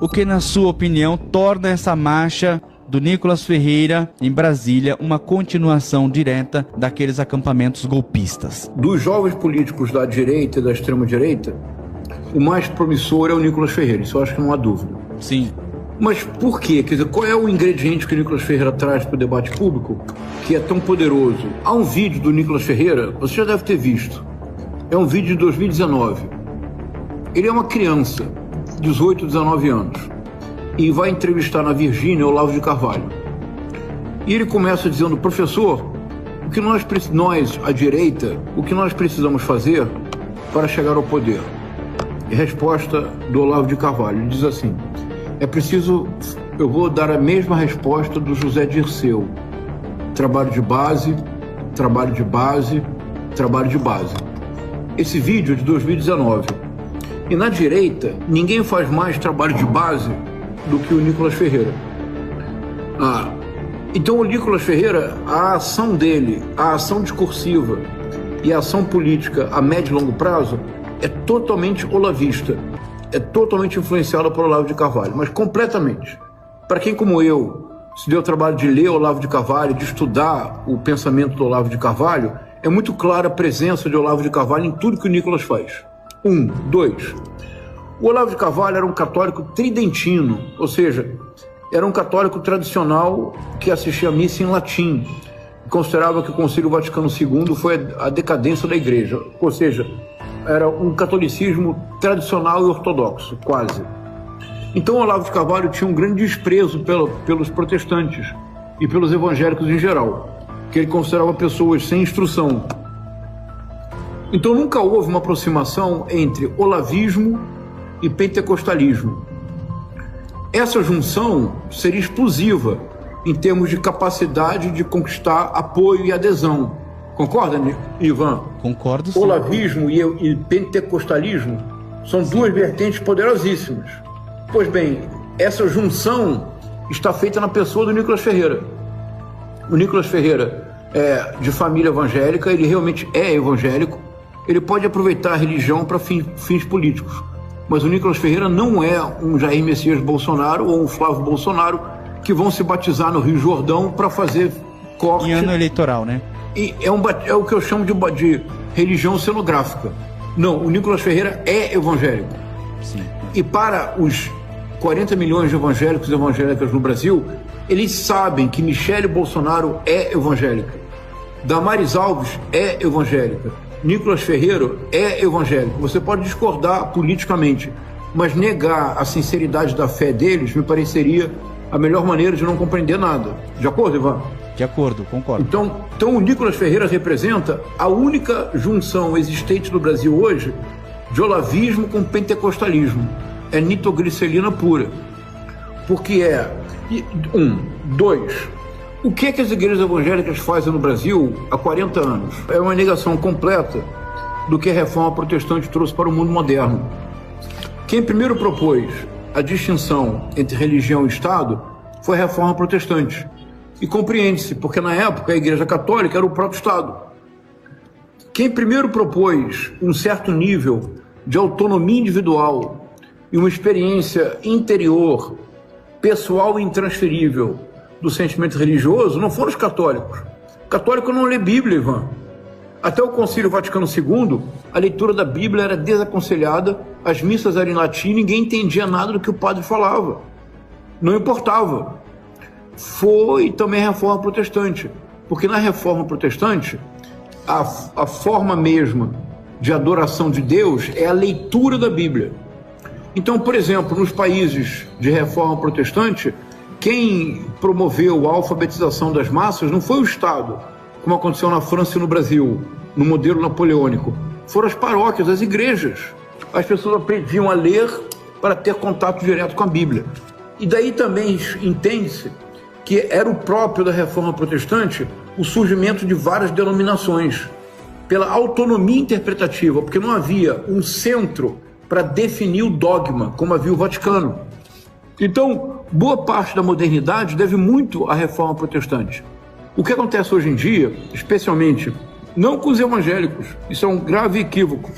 o que, na sua opinião, torna essa marcha do Nicolas Ferreira em Brasília uma continuação direta daqueles acampamentos golpistas? Dos jovens políticos da direita e da extrema-direita, o mais promissor é o Nicolas Ferreira, isso eu acho que não há dúvida. Sim. Mas por quê? Quer dizer, qual é o ingrediente que o Nicolas Ferreira traz para o debate público que é tão poderoso? Há um vídeo do Nicolas Ferreira, você já deve ter visto. É um vídeo de 2019. Ele é uma criança, 18, 19 anos, e vai entrevistar na Virgínia Olavo de Carvalho. E ele começa dizendo: professor, o que nós, a direita, o que nós precisamos fazer para chegar ao poder? E a resposta do Olavo de Carvalho, ele diz assim: é preciso, eu vou dar a mesma resposta do José Dirceu: trabalho de base, trabalho de base, trabalho de base. Esse vídeo é de 2019. E na direita, ninguém faz mais trabalho de base do que o Nicolas Ferreira. Então o Nicolas Ferreira, a ação dele, a ação discursiva e a ação política a médio e longo prazo é totalmente olavista, é totalmente influenciada por Olavo de Carvalho, mas completamente. Para quem como eu se deu o trabalho de ler Olavo de Carvalho, de estudar o pensamento do Olavo de Carvalho, é muito clara a presença de Olavo de Carvalho em tudo que o Nicolas faz. 1, 2. O Olavo de Carvalho era um católico tridentino, ou seja, era um católico tradicional que assistia a missa em latim, considerava que o Concílio Vaticano II foi a decadência da igreja, ou seja, era um catolicismo tradicional e ortodoxo, quase. Então Olavo de Carvalho tinha um grande desprezo pelos protestantes e pelos evangélicos em geral, que ele considerava pessoas sem instrução. Então nunca houve uma aproximação entre olavismo e pentecostalismo. Essa junção seria explosiva em termos de capacidade de conquistar apoio e adesão. Concorda, Ivan? Concordo, sim. Olavismo e pentecostalismo são duas vertentes poderosíssimas. Pois bem, essa junção está feita na pessoa do Nicolas Ferreira. O Nicolas Ferreira é de família evangélica, ele realmente é evangélico, ele pode aproveitar a religião para fins políticos. Mas o Nicolas Ferreira não é um Jair Messias Bolsonaro ou um Flávio Bolsonaro que vão se batizar no Rio Jordão para fazer corte. Em ano eleitoral, né? E é o que eu chamo de religião cenográfica. Não, o Nicolas Ferreira é evangélico. Sim. E para os 40 milhões de evangélicos e evangélicas no Brasil, eles sabem que Michele Bolsonaro é evangélica, Damares Alves é evangélica, Nicolas Ferreira é evangélico. Você pode discordar politicamente, mas negar a sinceridade da fé deles me pareceria a melhor maneira de não compreender nada. De acordo, Ivan? De acordo, concordo. Então o Nicolas Ferreira representa a única junção existente no Brasil hoje de olavismo com pentecostalismo. É nitroglicerina pura. Porque é... 1, 2... O que as igrejas evangélicas fazem no Brasil há 40 anos? É uma negação completa do que a reforma protestante trouxe para o mundo moderno. Quem primeiro propôs a distinção entre religião e Estado foi a reforma protestante. E compreende-se, porque na época a Igreja Católica era o próprio Estado. Quem primeiro propôs um certo nível de autonomia individual e uma experiência interior, pessoal e intransferível do sentimento religioso não foram os católicos. O católico não lê Bíblia, Ivan. Até o Concílio Vaticano II, a leitura da Bíblia era desaconselhada, as missas eram em latim, ninguém entendia nada do que o padre falava. Não importava. Foi também a reforma protestante, porque na reforma protestante, a forma mesma de adoração de Deus é a leitura da Bíblia. Então, por exemplo, nos países de reforma protestante, quem promoveu a alfabetização das massas não foi o Estado, como aconteceu na França e no Brasil, no modelo napoleônico. Foram as paróquias, as igrejas. As pessoas aprendiam a ler para ter contato direto com a Bíblia. E daí também entende-se que era o próprio da reforma protestante o surgimento de várias denominações, pela autonomia interpretativa, porque não havia um centro para definir o dogma, como havia o Vaticano. Então, boa parte da modernidade deve muito à reforma protestante. O que acontece hoje em dia, especialmente, não com os evangélicos, isso é um grave equívoco.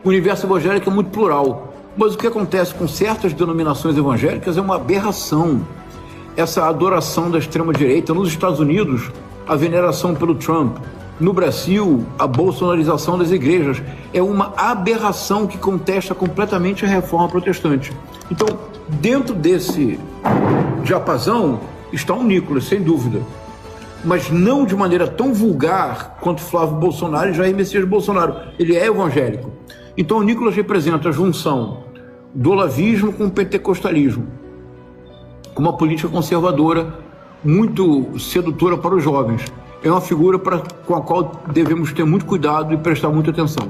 O universo evangélico é muito plural. Mas o que acontece com certas denominações evangélicas é uma aberração. Essa adoração da extrema-direita. Nos Estados Unidos, a veneração pelo Trump. No Brasil, a bolsonarização das igrejas. É uma aberração que contesta completamente a reforma protestante. Então, dentro desse diapasão está o Nicolas, sem dúvida. Mas não de maneira tão vulgar quanto Flávio Bolsonaro e Jair Messias Bolsonaro. Ele é evangélico. Então o Nicolas representa a junção do olavismo com o pentecostalismo, com uma política conservadora muito sedutora para os jovens. É uma figura com a qual devemos ter muito cuidado e prestar muita atenção.